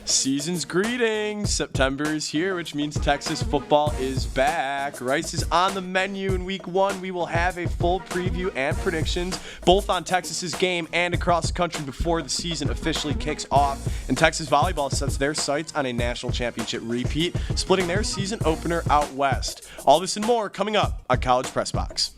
Season's greetings. September is here, which means Texas football is back. Rice is on the menu in week 1. We will have a full preview and predictions, both on Texas's game and across the country before the season officially kicks off. And Texas Volleyball sets their sights on a national championship repeat, splitting their season opener out west. All this and more coming up on College Press Box.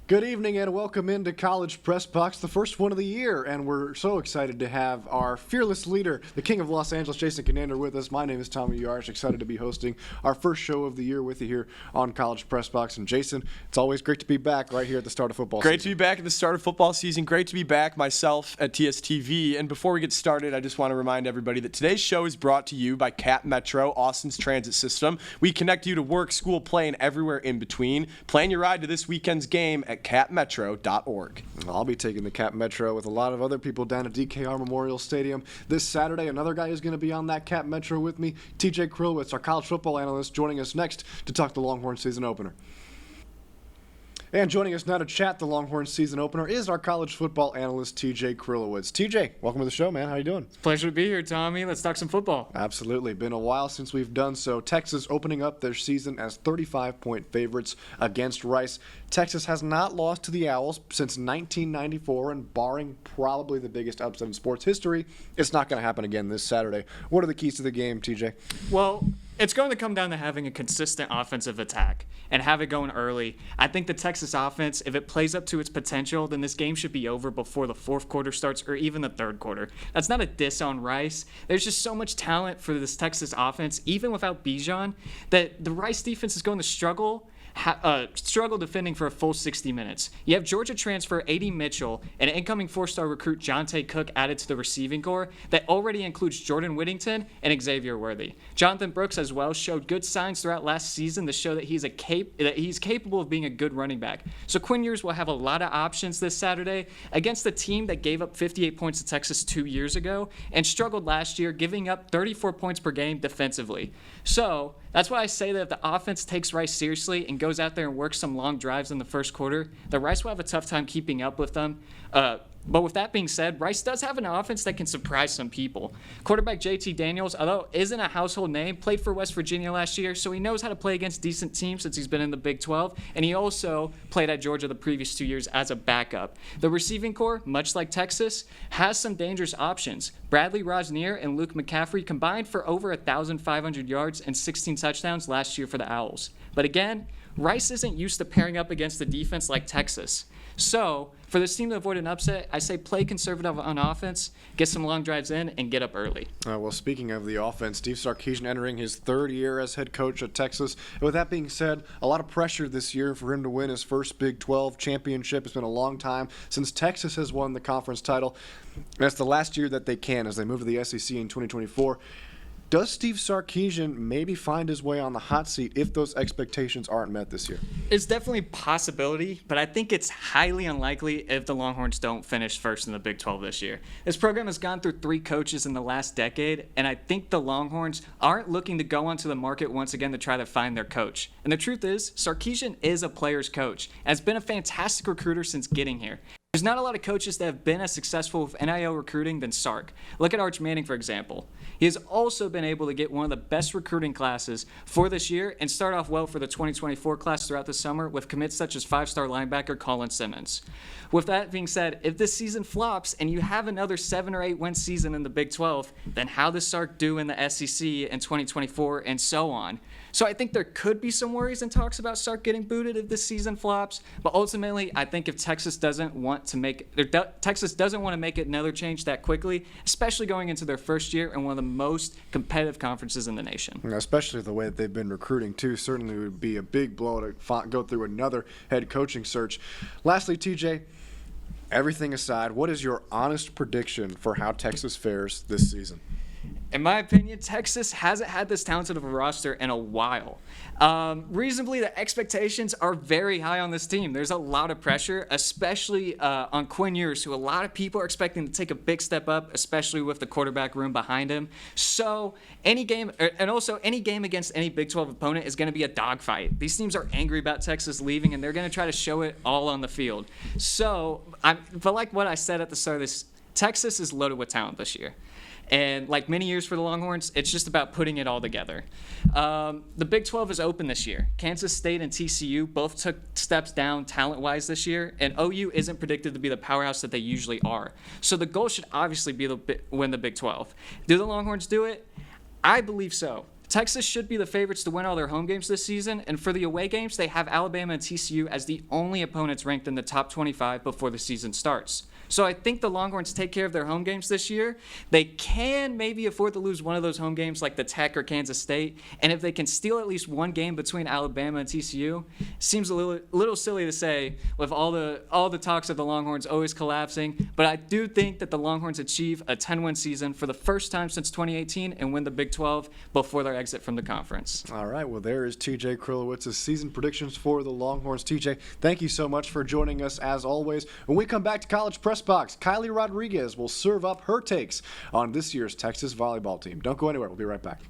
Good evening and welcome into College Press Box, the first one of the year, and we're so excited to have our fearless leader, the King of Los Angeles, Jason Kinander, with us. My name is Tommy Yarrish, excited to be hosting our first show of the year with you here on College Press Box. And Jason, it's always great to be back right here at the start of football season. Great to be back at the start of football season. Great to be back myself at TSTV. And before we get started, I just want to remind everybody that today's show is brought to you by Cap Metro, Austin's transit system. We connect you to work, school, play, and everywhere in between. Plan your ride to this weekend's game at capmetro.org. I'll be taking the Cap Metro with a lot of other people down at DKR Memorial Stadium this Saturday. Another guy who's going to be on that Cap Metro with me, TJ Krilowicz, our college football analyst, joining us next to talk the Longhorn season opener. And joining us now to chat the Longhorn season opener is our college football analyst, TJ Krilowicz. TJ, welcome to the show, man. How you doing? It's a pleasure to be here, Tommy. Let's talk some football. Absolutely. Been a while since we've done so. Texas opening up their season as 35-point favorites against Rice. Texas has not lost to the Owls since 1994, and barring probably the biggest upset in sports history, it's not going to happen again this Saturday. What are the keys to the game, TJ? Well, it's going to come down to having a consistent offensive attack and have it going early. I think the Texas offense, if it plays up to its potential, then this game should be over before the fourth quarter starts or even the third quarter. That's not a diss on Rice. There's just so much talent for this Texas offense, even without Bijan, that the Rice defense is going to struggle defending for a full 60 minutes. You have Georgia transfer A.D. Mitchell and incoming four-star recruit Jonte Cook added to the receiving corps that already includes Jordan Whittington and Xavier Worthy. Jonathan Brooks as well showed good signs throughout last season to show that he's capable of being a good running back. So Quinn Ewers will have a lot of options this Saturday against a team that gave up 58 points to Texas 2 years ago and struggled last year, giving up 34 points per game defensively. So that's why I say that if the offense takes Rice seriously and goes out there and works some long drives in the first quarter, the Rice will have a tough time keeping up with them. But with that being said, Rice does have an offense that can surprise some people. Quarterback JT Daniels, although isn't a household name, played for West Virginia last year, so he knows how to play against decent teams since he's been in the Big 12, and he also played at Georgia the previous 2 years as a backup. The receiving corps, much like Texas, has some dangerous options. Bradley Rosnier and Luke McCaffrey combined for over 1,500 yards and 16 touchdowns last year for the Owls. But again, Rice isn't used to pairing up against a defense like Texas. So, for this team to avoid an upset, I say play conservative on offense, get some long drives in, and get up early. Well, speaking of the offense, Steve Sarkisian entering his third year as head coach at Texas. And with that being said, a lot of pressure this year for him to win his first Big 12 championship. It's been a long time since Texas has won the conference title. And it's the last year that they can as they move to the SEC in 2024. Does Steve Sarkisian maybe find his way on the hot seat if those expectations aren't met this year? It's definitely a possibility, but I think it's highly unlikely if the Longhorns don't finish first in the Big 12 this year. This program has gone through 3 coaches in the last decade, and I think the Longhorns aren't looking to go onto the market once again to try to find their coach. And the truth is, Sarkisian is a player's coach and has been a fantastic recruiter since getting here. There's not a lot of coaches that have been as successful with NIL recruiting than Sark. Look at Arch Manning, for example. He has also been able to get one of the best recruiting classes for this year and start off well for the 2024 class throughout the summer with commits such as 5-star linebacker Colin Simmons. With that being said, if this season flops and you have another 7 or 8 win season in the Big 12, then how does Sark do in the SEC in 2024 and so on? So I think there could be some worries and talks about Sark getting booted if this season flops, but ultimately I think if Texas doesn't want to make it another change that quickly, especially going into their first year in one of the most competitive conferences in the nation. Especially the way that they've been recruiting too, certainly would be a big blow to go through another head coaching search. Lastly, TJ, everything aside, what is your honest prediction for how Texas fares this season? In my opinion, Texas hasn't had this talented of a roster in a while. Reasonably, the expectations are very high on this team. There's a lot of pressure, especially on Quinn Ewers, who a lot of people are expecting to take a big step up, especially with the quarterback room behind him. So any game against any Big 12 opponent is going to be a dogfight. These teams are angry about Texas leaving, and they're going to try to show it all on the field. So, but like what I said at the start of this, Texas is loaded with talent this year. And like many years for the Longhorns, it's just about putting it all together. The Big 12 is open this year. Kansas State and TCU both took steps down talent-wise this year, and OU isn't predicted to be the powerhouse that they usually are. So the goal should obviously be to win the Big 12. Do the Longhorns do it? I believe so. Texas should be the favorites to win all their home games this season, and for the away games, they have Alabama and TCU as the only opponents ranked in the top 25 before the season starts. So I think the Longhorns take care of their home games this year. They can maybe afford to lose one of those home games like the Tech or Kansas State, and if they can steal at least one game between Alabama and TCU, seems a little silly to say with all the talks of the Longhorns always collapsing, but I do think that the Longhorns achieve a 10-win season for the first time since 2018 and win the Big 12 before their exit from the conference. All right, well, there is TJ Krilowitz's season predictions for the Longhorns. TJ, thank you so much for joining us as always. When we come back to College Press Box, Kylie Rodriguez will serve up her takes on this year's Texas volleyball team. Don't go anywhere. We'll be right back.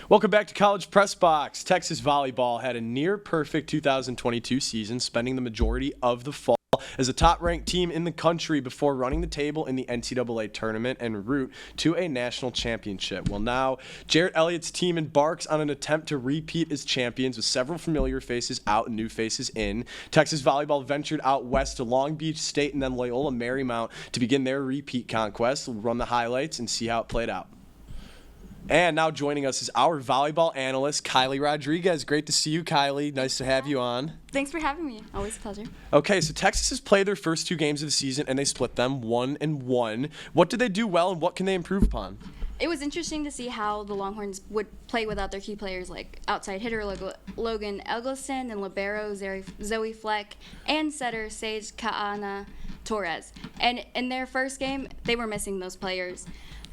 Welcome back to College Press Box. Texas Volleyball had a near-perfect 2022 season, spending the majority of the fall as a top-ranked team in the country before running the table in the NCAA tournament en route to a national championship. Well, now, Jarrett Elliott's team embarks on an attempt to repeat as champions with several familiar faces out and new faces in. Texas Volleyball ventured out west to Long Beach State and then Loyola Marymount to begin their repeat conquest. We'll run the highlights and see how it played out. And now joining us is our volleyball analyst, Kylie Rodriguez. Great to see you, Kylie. Nice to have you on. Thanks for having me. Always a pleasure. Okay, so Texas has played their first two games of the season, and they split them 1-1. What did they do well, and what can they improve upon? It was interesting to see how the Longhorns would play without their key players like outside hitter Logan Eggleston and libero Zoe Fleck and setter Sage Kaana Torres. And in their first game, they were missing those players.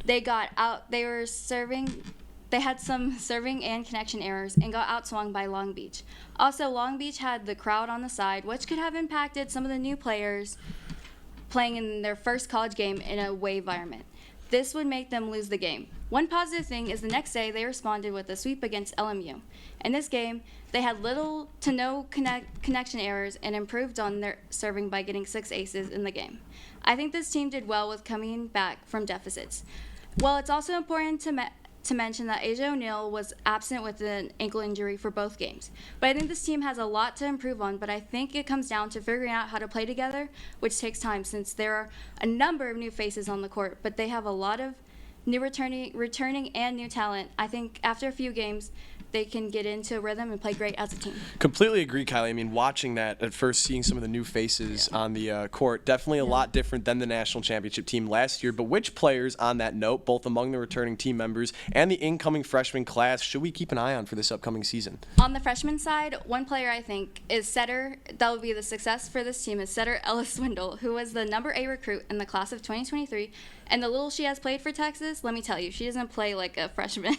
They had some serving and connection errors and got outswung by Long Beach. Also, Long Beach had the crowd on the side, which could have impacted some of the new players playing in their first college game in a away environment. This would make them lose the game. One positive thing is the next day they responded with a sweep against LMU. In this game, they had little to no connection errors and improved on their serving by getting 6 aces in the game. I think this team did well with coming back from deficits. Well, it's also important to mention that Asia O'Neal was absent with an ankle injury for both games. But I think this team has a lot to improve on, but I think it comes down to figuring out how to play together, which takes time since there are a number of new faces on the court, but they have a lot of new returning and new talent. I think after a few games, they can get into a rhythm and play great as a team. Completely agree, Kylie. I mean, watching that at first, seeing some of the new faces on the court, definitely a lot different than the national championship team last year. But which players, on that note, both among the returning team members and the incoming freshman class, should we keep an eye on for this upcoming season? On the freshman side, one player I think is setter, that will be the success for this team, is setter Ella Swindle, who was the number 8 recruit in the class of 2023. And the little she has played for Texas, let me tell you, she doesn't play like a freshman.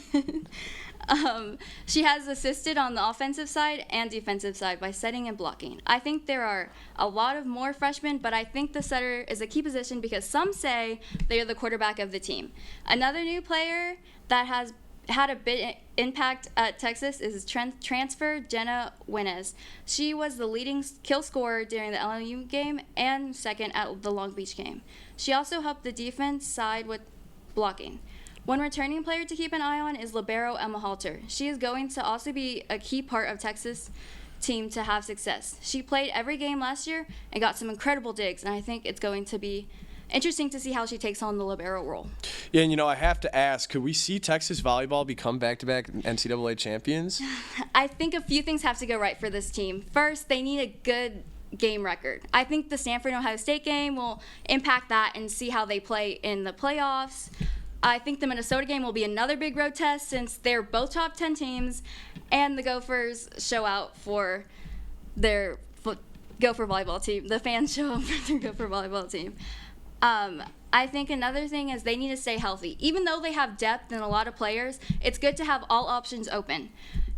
She has assisted on the offensive side and defensive side by setting and blocking. I think there are a lot of more freshmen, but I think the setter is a key position because some say they are the quarterback of the team. Another new player that has had a big impact at Texas is transfer Jenna Winez. She was the leading kill scorer during the LMU game and second at the Long Beach game. She also helped the defense side with blocking. One returning player to keep an eye on is libero Emma Halter. She is going to also be a key part of Texas team to have success. She played every game last year and got some incredible digs, and I think it's going to be interesting to see how she takes on the libero role. Yeah, and I have to ask, could we see Texas Volleyball become back-to-back NCAA champions? I think a few things have to go right for this team. First, they need a good game record. I think the Stanford and Ohio State game will impact that and see how they play in the playoffs. I think the Minnesota game will be another big road test since they're both top 10 teams, and the Gophers show out for their Gopher volleyball team. The fans show up for their Gopher volleyball team. I think another thing is they need to stay healthy. Even though they have depth and a lot of players, it's good to have all options open.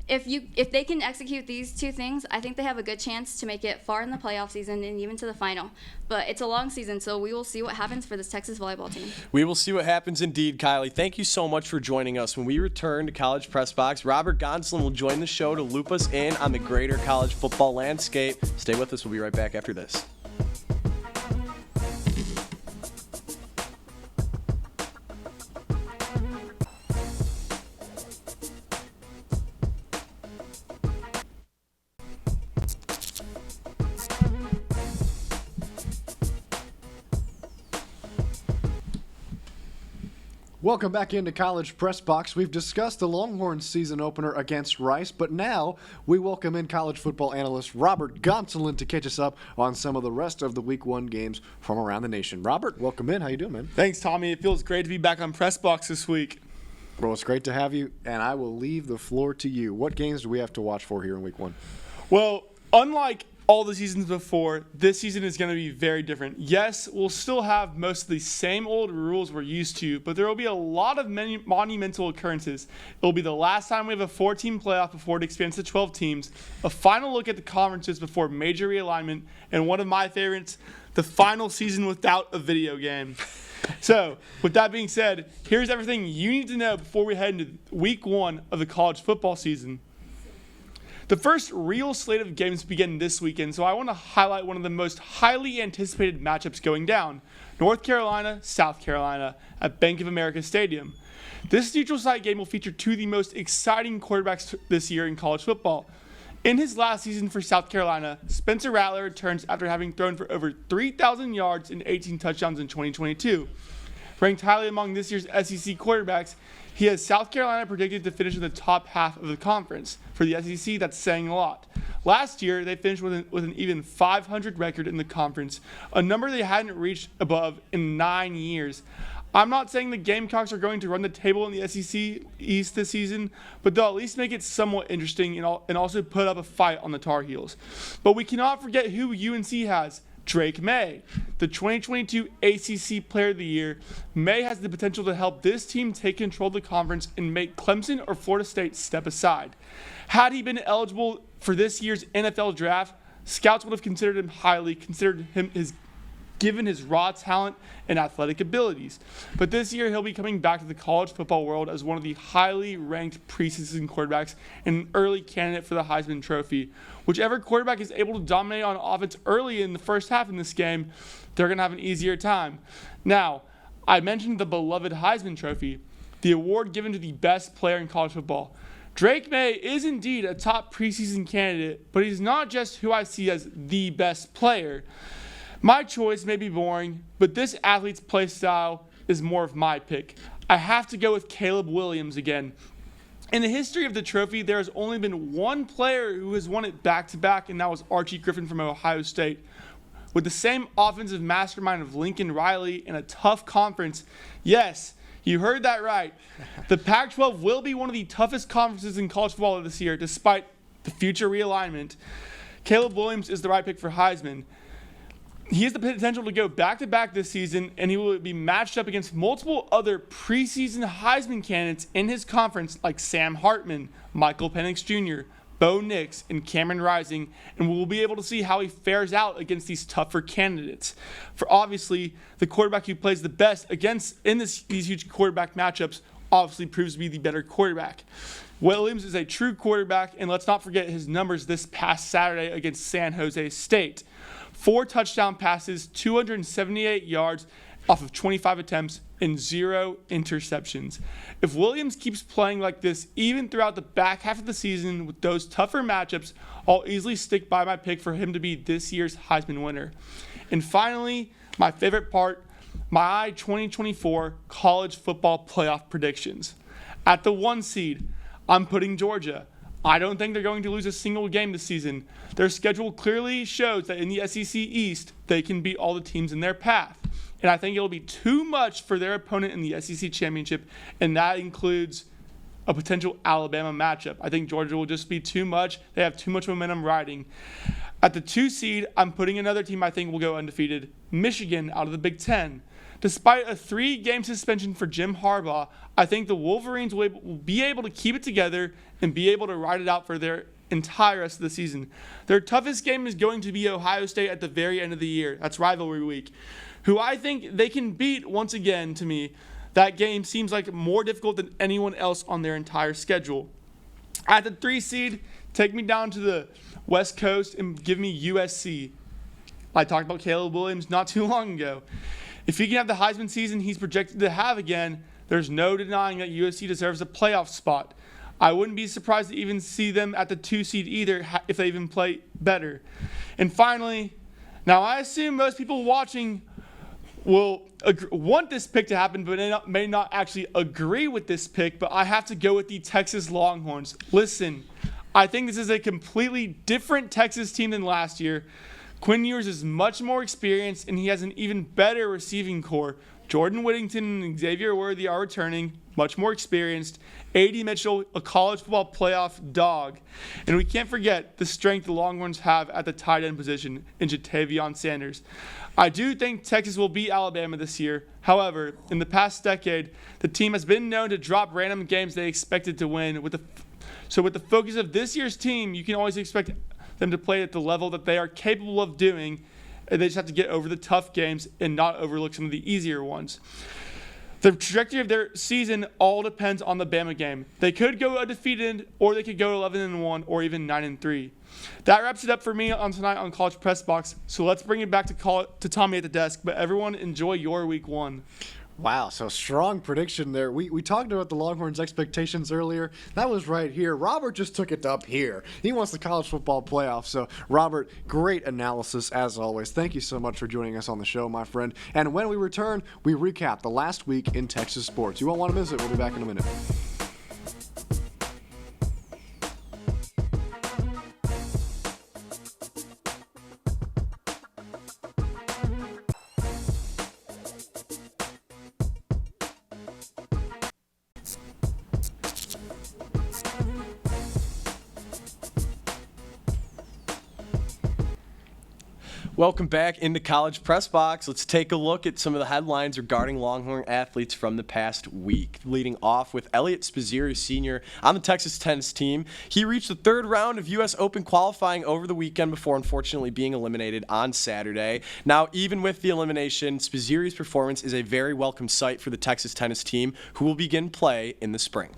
If they can execute these two things, I think they have a good chance to make it far in the playoff season and even to the final. But it's a long season, so we will see what happens for this Texas volleyball team. We will see what happens indeed, Kylie. Thank you so much for joining us. When we return to College Press Box, Robert Gonsoulin will join the show to loop us in on the greater college football landscape. Stay with us. We'll be right back after this. Welcome back into College Press Box. We've discussed the Longhorns season opener against Rice, but now we welcome in college football analyst Robert Gonsoulin to catch us up on some of the rest of the Week 1 games from around the nation. Robert, welcome in. How you doing, man? Thanks, Tommy. It feels great to be back on Press Box this week. Well, it's great to have you, and I will leave the floor to you. What games do we have to watch for here in Week 1? Well, unlike all the seasons before, this season is going to be very different. Yes, we'll still have most of the same old rules we're used to, but there will be a lot of monumental occurrences. It will be the last time we have a 4-team playoff before it expands to 12 teams, a final look at the conferences before major realignment, and one of my favorites, the final season without a video game. So, with that being said, here's everything you need to know before we head into Week 1 of the college football season. The first real slate of games begin this weekend, so I want to highlight one of the most highly anticipated matchups going down, North Carolina, South Carolina, at Bank of America Stadium. This neutral site game will feature two of the most exciting quarterbacks this year in college football. In his last season for South Carolina, Spencer Rattler returns after having thrown for over 3,000 yards and 18 touchdowns in 2022. Ranked highly among this year's SEC quarterbacks, he has South Carolina predicted to finish in the top half of the conference. For the SEC, that's saying a lot. Last year, they finished with an even 500 record in the conference, a number they hadn't reached above in 9 years. I'm not saying the Gamecocks are going to run the table in the SEC East this season, but they'll at least make it somewhat interesting and also put up a fight on the Tar Heels. But we cannot forget who UNC has. Drake May, the 2022 ACC Player of the Year. May has the potential to help this team take control of the conference and make Clemson or Florida State step aside. Had he been eligible for this year's NFL draft, scouts would have considered him highly, given his raw talent and athletic abilities. But this year, he'll be coming back to the college football world as one of the highly ranked preseason quarterbacks and an early candidate for the Heisman Trophy. Whichever quarterback is able to dominate on offense early in the first half in this game, they're going to have an easier time. Now, I mentioned the beloved Heisman Trophy, the award given to the best player in college football. Drake May is indeed a top preseason candidate, but he's not just who I see as the best player. My choice may be boring, but this athlete's play style is more of my pick. I have to go with Caleb Williams again. In the history of the trophy, there has only been one player who has won it back-to-back, and that was Archie Griffin from Ohio State. With the same offensive mastermind of Lincoln Riley in a tough conference, yes, you heard that right. The Pac-12 will be one of the toughest conferences in college football this year, despite the future realignment. Caleb Williams is the right pick for Heisman. He has the potential to go back-to-back this season, and he will be matched up against multiple other preseason Heisman candidates in his conference like Sam Hartman, Michael Penix Jr., Bo Nix, and Cameron Rising, and we will be able to see how he fares out against these tougher candidates. For obviously, the quarterback who plays the best in these huge quarterback matchups obviously proves to be the better quarterback. Williams is a true quarterback, and let's not forget his numbers this past Saturday against San Jose State. 4 touchdown passes, 278 yards off of 25 attempts, and 0 interceptions. If Williams keeps playing like this even throughout the back half of the season with those tougher matchups, I'll easily stick by my pick for him to be this year's Heisman winner. And finally, my favorite part, my 2024 college football playoff predictions. At the 1 seed, I'm putting Georgia. I don't think they're going to lose a single game this season. Their schedule clearly shows that in the SEC East, they can beat all the teams in their path. And I think it'll be too much for their opponent in the SEC championship, and that includes a potential Alabama matchup. I think Georgia will just be too much. They have too much momentum riding. At the 2 seed, I'm putting another team I think will go undefeated, Michigan, out of the Big Ten. Despite a 3-game suspension for Jim Harbaugh, I think the Wolverines will be able to keep it together and be able to ride it out for their entire rest of the season. Their toughest game is going to be Ohio State at the very end of the year. That's rivalry week, who I think they can beat once again. To me, that game seems like more difficult than anyone else on their entire schedule. At the 3 seed, take me down to the West Coast and give me USC. I talked about Caleb Williams not too long ago. If he can have the Heisman season he's projected to have again, there's no denying that USC deserves a playoff spot. I wouldn't be surprised to even see them at the 2 seed either if they even play better. And finally, now I assume most people watching will want this pick to happen, but may not actually agree with this pick, but I have to go with the Texas Longhorns. Listen, I think this is a completely different Texas team than last year. Quinn Ewers is much more experienced, and he has an even better receiving core. Jordan Whittington and Xavier Worthy are returning, much more experienced. A.D. Mitchell, a college football playoff dog. And we can't forget the strength the Longhorns have at the tight end position in Jatavion Sanders. I do think Texas will beat Alabama this year. However, in the past decade, the team has been known to drop random games they expected to win. So with the focus of this year's team, you can always expect them to play at the level that they are capable of doing, and they just have to get over the tough games and not overlook some of the easier ones. The trajectory of their season all depends on the Bama game. They could go undefeated, or they could go 11-1, or even 9-3. That wraps it up for me on tonight on College Press Box. So let's bring it back to Tommy at the desk. But everyone, enjoy your week 1. Wow, so strong prediction there. We talked about the Longhorns' expectations earlier. That was right here. Robert just took it up here. He wants the college football playoff. So, Robert, great analysis as always. Thank you so much for joining us on the show, my friend. And when we return, we recap the last week in Texas sports. You won't want to miss it. We'll be back in a minute. Welcome back into College Press Box. Let's take a look at some of the headlines regarding Longhorn athletes from the past week. Leading off with Elliot Spizzirri Sr. on the Texas tennis team. He reached the 3rd round of U.S. Open qualifying over the weekend before unfortunately being eliminated on Saturday. Now, even with the elimination, Spizzirri's performance is a very welcome sight for the Texas tennis team, who will begin play in the spring.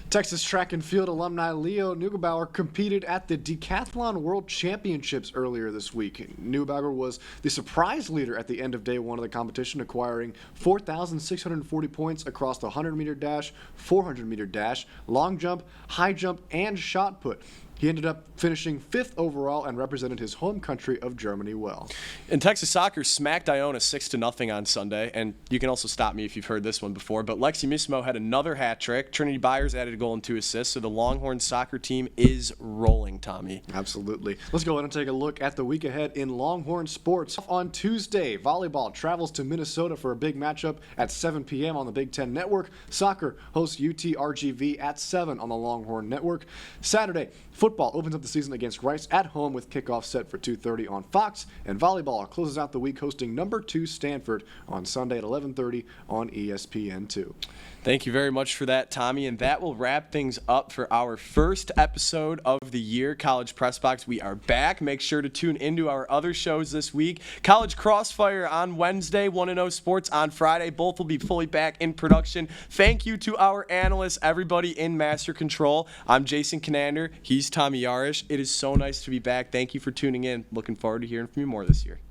Texas track and field alumni Leo Neugebauer competed at the Decathlon World Championships earlier this week. Neugebauer was the surprise leader at the end of day 1 of the competition, acquiring 4,640 points across the 100-meter dash, 400-meter dash, long jump, high jump, and shot put. He ended up finishing 5th overall and represented his home country of Germany well. And Texas soccer smacked Iona 6-0 on Sunday. And you can also stop me if you've heard this one before. But Lexi Mismo had another hat trick. Trinity Byers added a goal and 2 assists. So the Longhorn soccer team is rolling, Tommy. Absolutely. Let's go ahead and take a look at the week ahead in Longhorn sports. On Tuesday, volleyball travels to Minnesota for a big matchup at 7 p.m. on the Big Ten Network. Soccer hosts UT-RGV at 7 on the Longhorn Network. Saturday, football opens up the season against Rice at home with kickoff set for 2:30 on Fox, and volleyball closes out the week hosting number 2 Stanford on Sunday at 11:30 on ESPN2. Thank you very much for that, Tommy. And that will wrap things up for our first episode of the year, College Press Box. We are back. Make sure to tune into our other shows this week. College Crossfire on Wednesday, 1-0 Sports on Friday. Both will be fully back in production. Thank you to our analysts, everybody in Master Control. I'm Jason Kinander. He's Tommy Yarrish. It is so nice to be back. Thank you for tuning in. Looking forward to hearing from you more this year.